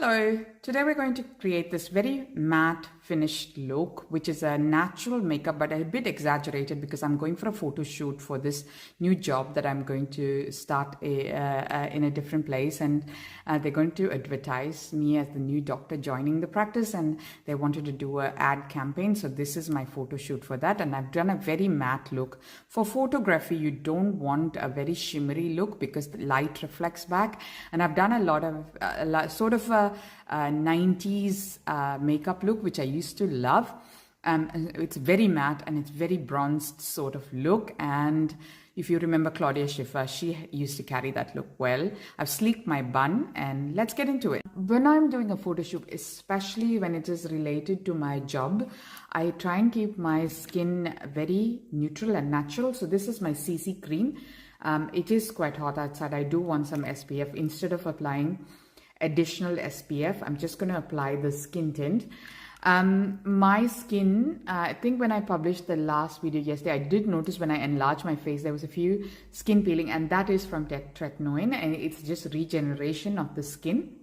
Hello, today we're going to create this very matte finished look, which is a natural makeup but a bit exaggerated because I'm going for a photo shoot for this new job that I'm going to start in a different place, and they're going to advertise me as the new doctor joining the practice, and they wanted to do an ad campaign. So this is my photo shoot for that, and I've done a very matte look. For photography, you don't want a very shimmery look because the light reflects back, and I've done a lot of sort of a 90s makeup look which I used to love. It's very matte and it's very bronzed sort of look, and if you remember Claudia Schiffer, she used to carry that look well. I've sleeked my bun and let's get into it. When I'm doing a photo shoot, especially when it is related to my job, I try and keep my skin very neutral and natural. So this is my CC cream. It is quite hot outside. I do want some SPF. Instead of applying additional SPF, I'm just going to apply the skin tint. My skin, I think when I published the last video yesterday, I did notice when I enlarged my face, there was a few skin peeling, and that is from tretinoin, and it's just regeneration of the skin.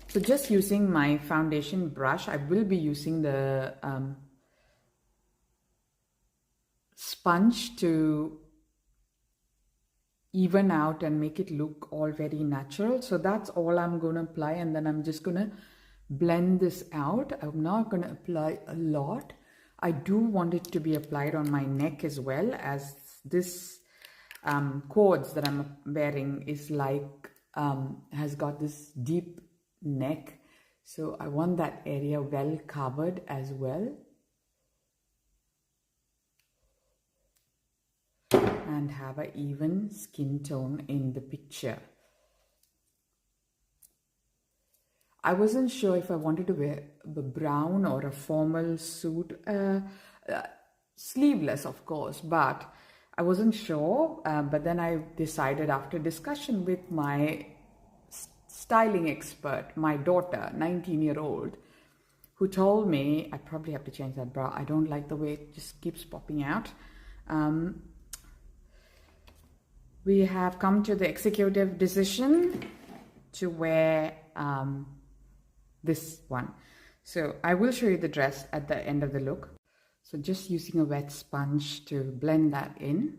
So just using my foundation brush, I will be using the sponge to even out and make it look all very natural. So that's all I'm going to apply, and then I'm just going to blend this out. I'm not going to apply a lot. I do want it to be applied on my neck as well, as this cords that I'm wearing is like has got this deep neck, so I want that area well covered as well, and have an even skin tone in the picture. I wasn't sure if I wanted to wear the brown or a formal suit, sleeveless of course, but I wasn't sure. But then I decided, after discussion with my styling expert, my daughter, 19-year-old, who told me I probably have to change that bra. I don't like the way it just keeps popping out. We have come to the executive decision to wear this one. So I will show you the dress at the end of the look. So just using a wet sponge to blend that in.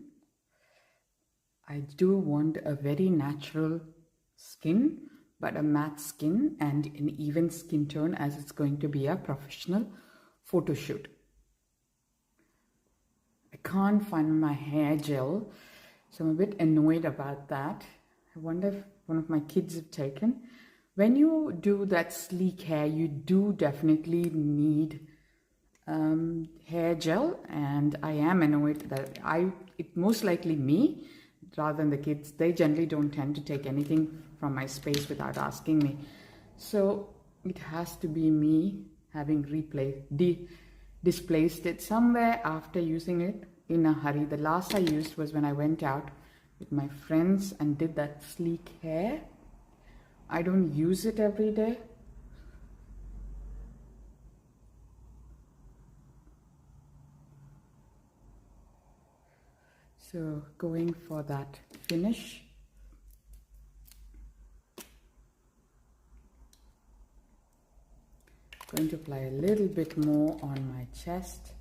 I do want a very natural skin, but a matte skin and an even skin tone, as it's going to be a professional photo shoot. I can't find my hair gel, so I'm a bit annoyed about that. I wonder if one of my kids have taken. When you do that sleek hair, you do definitely need hair gel, and I am annoyed that it most likely me rather than the kids. They generally don't tend to take anything from my space without asking me, so it has to be me having displaced it somewhere after using it in a hurry. The last I used was when I went out with my friends and did that sleek hair. I don't use it every day. So going for that finish. Going to apply a little bit more on my chest.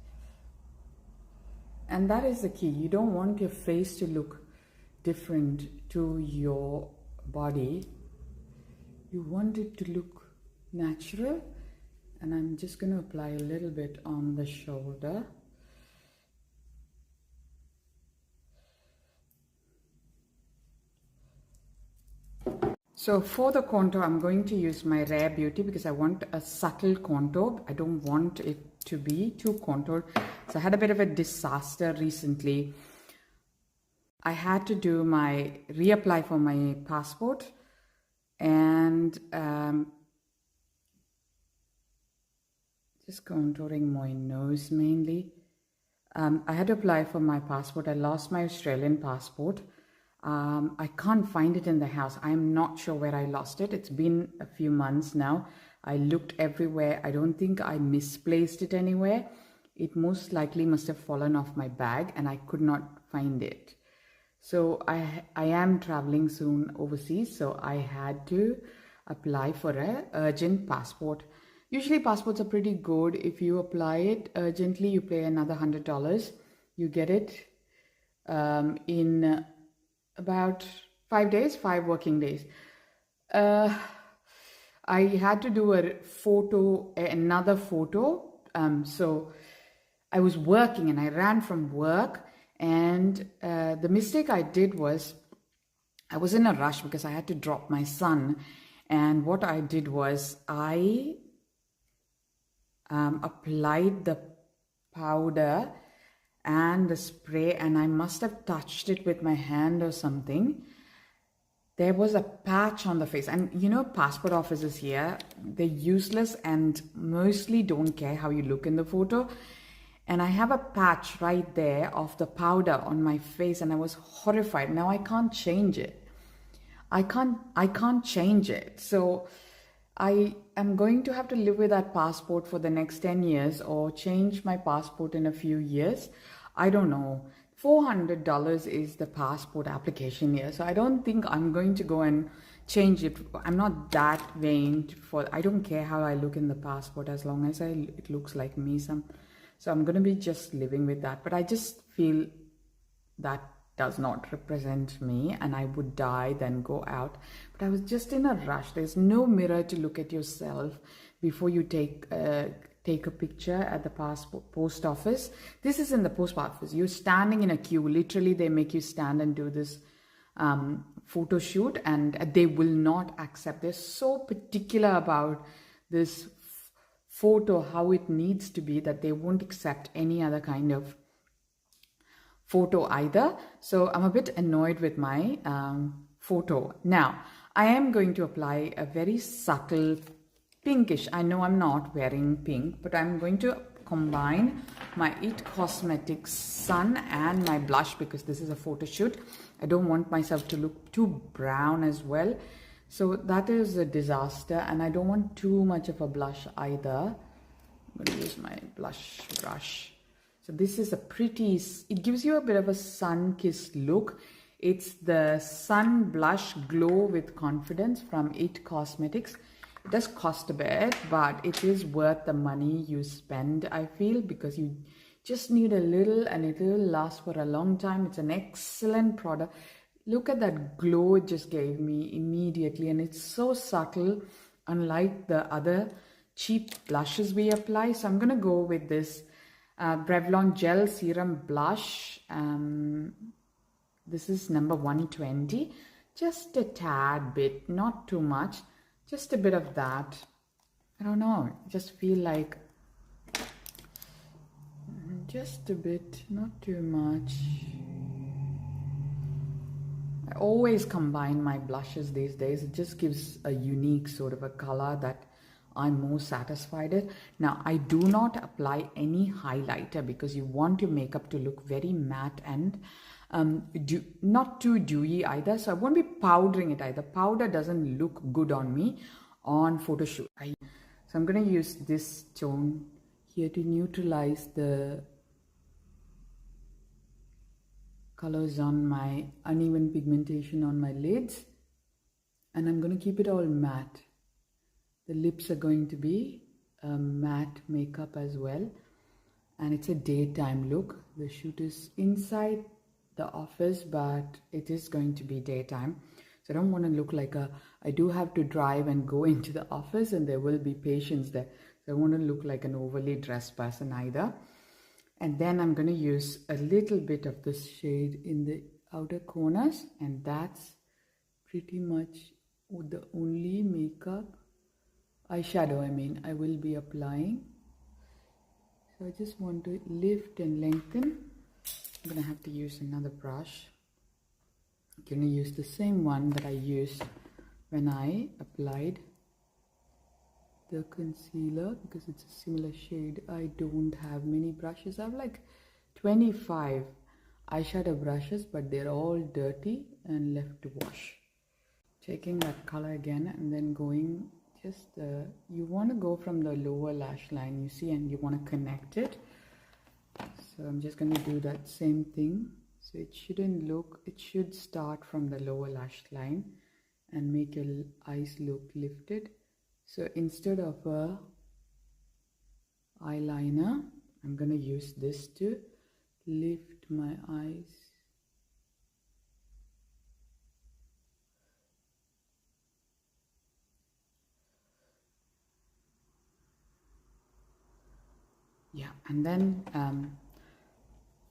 And that is the key. You don't want your face to look different to your body. You want it to look natural, and I'm just going to apply a little bit on the shoulder. So for the contour, I'm going to use my Rare Beauty because I want a subtle contour. I don't want it to be too contoured. So I had a bit of a disaster recently. I had to do my reapply for my passport, and just contouring my nose mainly. I had to apply for my passport. I lost my Australian passport. I can't find it in the house. I'm not sure where I lost it. It's been a few months now. I looked everywhere. I don't think I misplaced it anywhere. It most likely must have fallen off my bag and I could not find it. So I am traveling soon overseas, so I had to apply for a urgent passport. Usually passports are pretty good. If you apply it urgently, you pay another $100. You get it in about 5 days, 5 working days. I had to do another photo. So I was working and I ran from work, and the mistake I did was I was in a rush because I had to drop my son. And what I did was I applied the powder and the spray, and I must have touched it with my hand or something. There was a patch on the face, and you know, passport offices here, they're useless and mostly don't care how you look in the photo. And I have a patch right there of the powder on my face, and I was horrified. Now I can't change it. I can't change it. So I am going to have to live with that passport for the next 10 years or change my passport in a few years. I don't know. $400 is the passport application here. So I don't think I'm going to go and change it. I'm not that vain I don't care how I look in the passport as long as it looks like me. So I'm going to be just living with that. But I just feel that does not represent me, and I would die then go out. But I was just in a rush. There's no mirror to look at yourself before you take a picture at the post office. This is in the post office. You're standing in a queue. Literally, they make you stand and do this photo shoot, and they will not accept. They're so particular about this photo, how it needs to be, that they won't accept any other kind of photo either. So I'm a bit annoyed with my photo. Now I am going to apply a very subtle pinkish. I know I'm not wearing pink, but I'm going to combine my It Cosmetics Sun and my blush because this is a photo shoot. I don't want myself to look too brown as well. So that is a disaster, and I don't want too much of a blush either. I'm going to use my blush brush. So this is it gives you a bit of a sun-kissed look. It's the Sun Blush Glow with Confidence from It Cosmetics. It does cost a bit, but it is worth the money you spend, I feel, because you just need a little and it will last for a long time. It's an excellent product. Look at that glow it just gave me immediately, and it's so subtle, unlike the other cheap blushes we apply. So I'm going to go with this Revlon Gel Serum Blush. This is number 120. Just a tad bit, not too much. Just a bit of that. I don't know. I just feel like just a bit, not too much. I always combine my blushes these days. It just gives a unique sort of a color that I'm more satisfied with. Now, I do not apply any highlighter because you want your makeup to look very matte and not too dewy either. So I won't be powdering it either. Powder doesn't look good on me on photo shoot. So I'm going to use this tone here to neutralize the colors on my uneven pigmentation on my lids. And I'm going to keep it all matte. The lips are going to be matte makeup as well, and it's a daytime look. The shoot is inside the office, but it is going to be daytime, so I don't want to look like I do have to drive and go into the office, and there will be patients there, so I want to look like an overly dressed person either. And then I'm going to use a little bit of this shade in the outer corners, and that's pretty much the only eyeshadow I will be applying. So I just want to lift and lengthen. I'm going to have to use another brush. I'm going to use the same one that I used when I applied the concealer because it's a similar shade. I don't have many brushes. I have like 25 eyeshadow brushes, but they're all dirty and left to wash. Taking that color again and then going you want to go from the lower lash line, you see, and you want to connect it. So I'm just going to do that same thing. So it should start from the lower lash line and make your eyes look lifted. So instead of a eyeliner, I'm going to use this to lift my eyes. Yeah, and then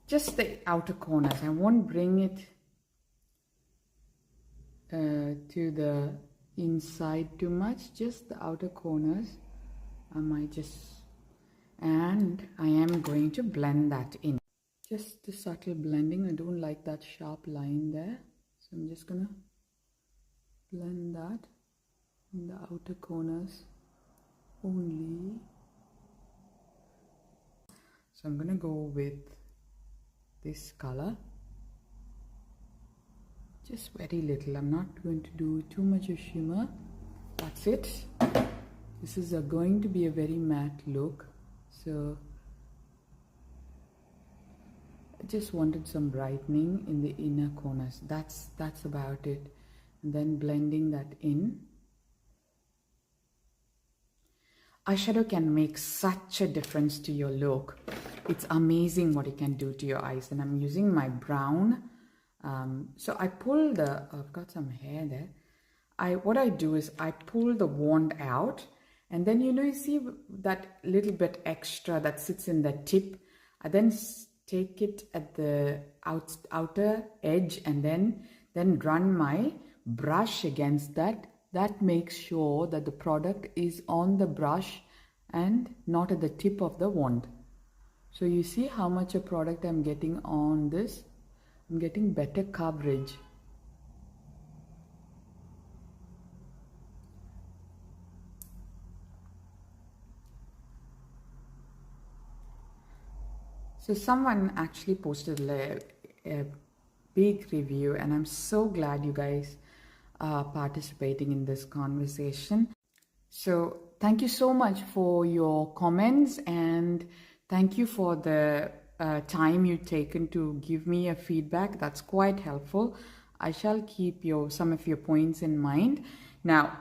just the outer corners. I won't bring it to the inside too much, just the outer corners. I might just, and I am going to blend that in. Just the subtle blending. I don't like that sharp line there, so I'm just gonna blend that in the outer corners only. So I'm gonna go with this color, just very little. I'm not going to do too much of shimmer. That's it. This is going to be a very matte look, so I just wanted some brightening in the inner corners. That's about it. And then blending that in. Eyeshadow can make such a difference to your look. It's amazing what it can do to your eyes. And I'm using my brown. So I pull the, I've got some hair there. What I do is I pull the wand out, and then you see that little bit extra that sits in the tip. I then take it at the outer edge and then run my brush against that. That makes sure that the product is on the brush and not at the tip of the wand. So you see how much of product I'm getting on this. I'm getting better coverage. So someone actually posted a big review, and I'm so glad you guys are participating in this conversation. So thank you so much for your comments, and thank you for the time you've taken to give me a feedback. That's quite helpful. I shall keep some of your points in mind. Now,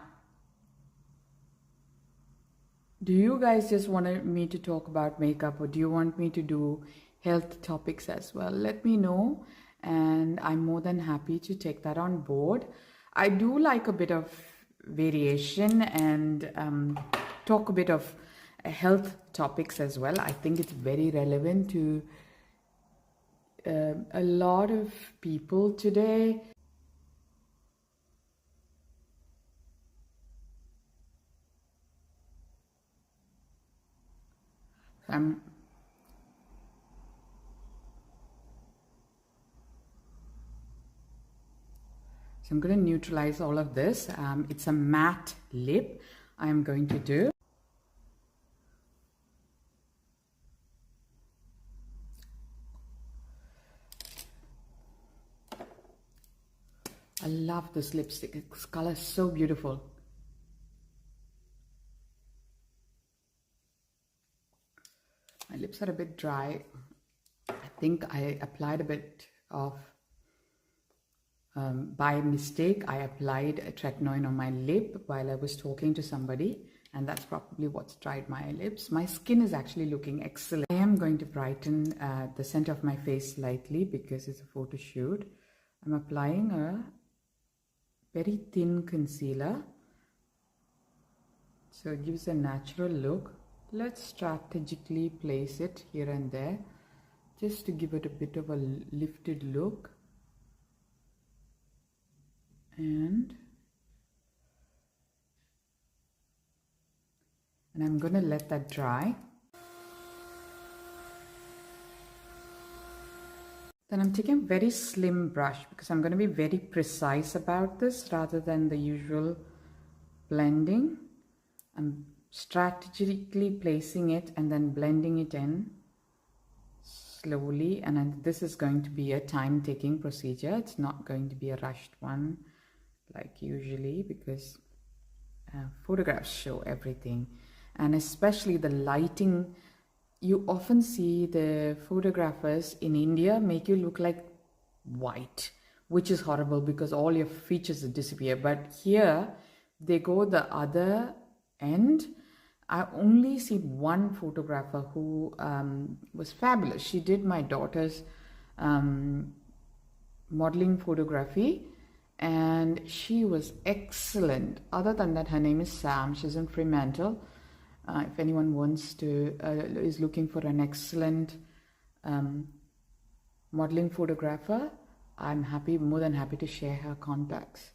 do you guys just want me to talk about makeup, or do you want me to do health topics as well? Let me know, and I'm more than happy to take that on board. I do like a bit of variation and talk a bit of health topics as well. I think it's very relevant to a lot of people today. So I'm going to neutralize all of this. It's a matte lip I'm going to do. I love this lipstick. Its color is so beautiful. My lips are a bit dry. I think I applied a bit of, by mistake, I applied a tretinoin on my lip while I was talking to somebody, and that's probably what's dried my lips. My skin is actually looking excellent. I am going to brighten the center of my face slightly because it's a photo shoot. I'm applying a very thin concealer, so it gives a natural look. Let's strategically place it here and there just to give it a bit of a lifted look. And I'm going to let that dry. Then I'm taking a very slim brush because I'm going to be very precise about this rather than the usual blending. I'm strategically placing it and then blending it in slowly, and then this is going to be a time-taking procedure. It's not going to be a rushed one like usually, because photographs show everything, and especially the lighting. You often see the photographers in India make you look like white which is horrible because all your features disappear. But here they go the other end. I only seen one photographer who was fabulous. She did my daughter's modeling photography, and she was excellent. Other than that, her name is Sam. She's in Fremantle. If anyone wants to is looking for an excellent modeling photographer, I'm more than happy to share her contacts.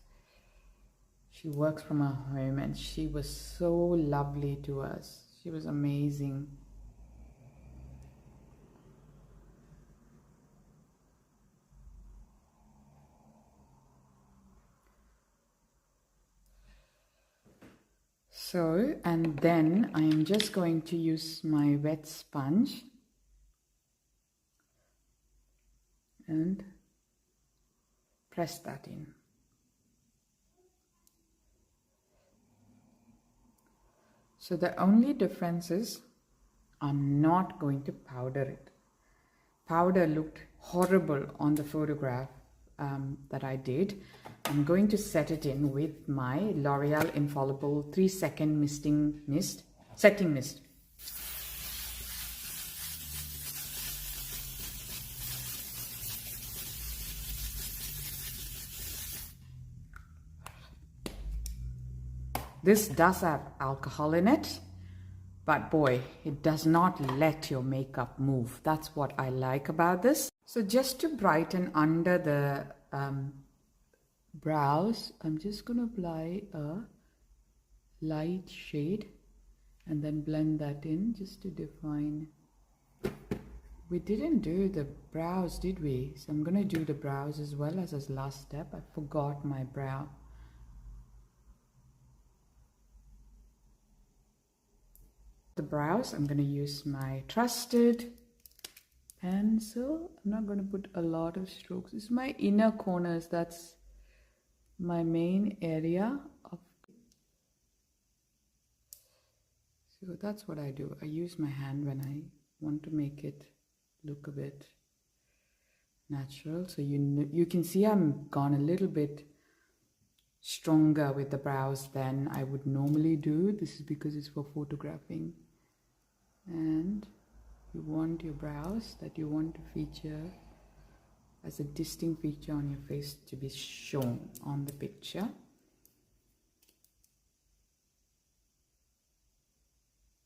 She works from her home, and she was so lovely to us. She was amazing. So, and then I am just going to use my wet sponge and press that in. So the only difference is I'm not going to powder it. Powder looked horrible on the photograph that I did. I'm going to set it in with my L'Oreal Infallible 3-second setting mist. This does have alcohol in it, but boy, it does not let your makeup move. That's what I like about this. So just to brighten under the brows, I'm just going to apply a light shade and then blend that in just to define. We didn't do the brows, did we? So I'm going to do the brows as well as this last step. I forgot my brow. The brows, I'm going to use my trusted pencil. I'm not going to put a lot of strokes. This is my inner corners. That's my main area of. So that's what I do. I use my hand when I want to make it look a bit natural. So you can see I'm gone a little bit stronger with the brows than I would normally do. This is because it's for photographing, and you want your brows that you want to feature as a distinct feature on your face to be shown on the picture.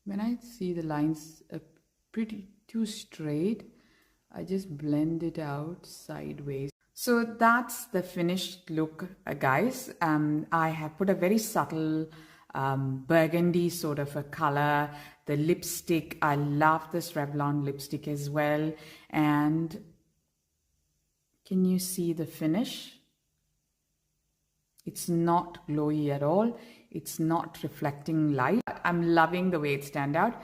When I see the lines are pretty too straight, I just blend it out sideways. So that's the finished look, guys. I have put a very subtle burgundy sort of a color. The lipstick, I love this Revlon lipstick as well. And can you see the finish? It's not glowy at all. It's not reflecting light. I'm loving the way it stands out.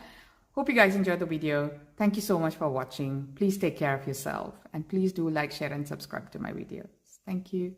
Hope you guys enjoyed the video. Thank you so much for watching. Please take care of yourself, and please do like, share and subscribe to my videos. Thank you.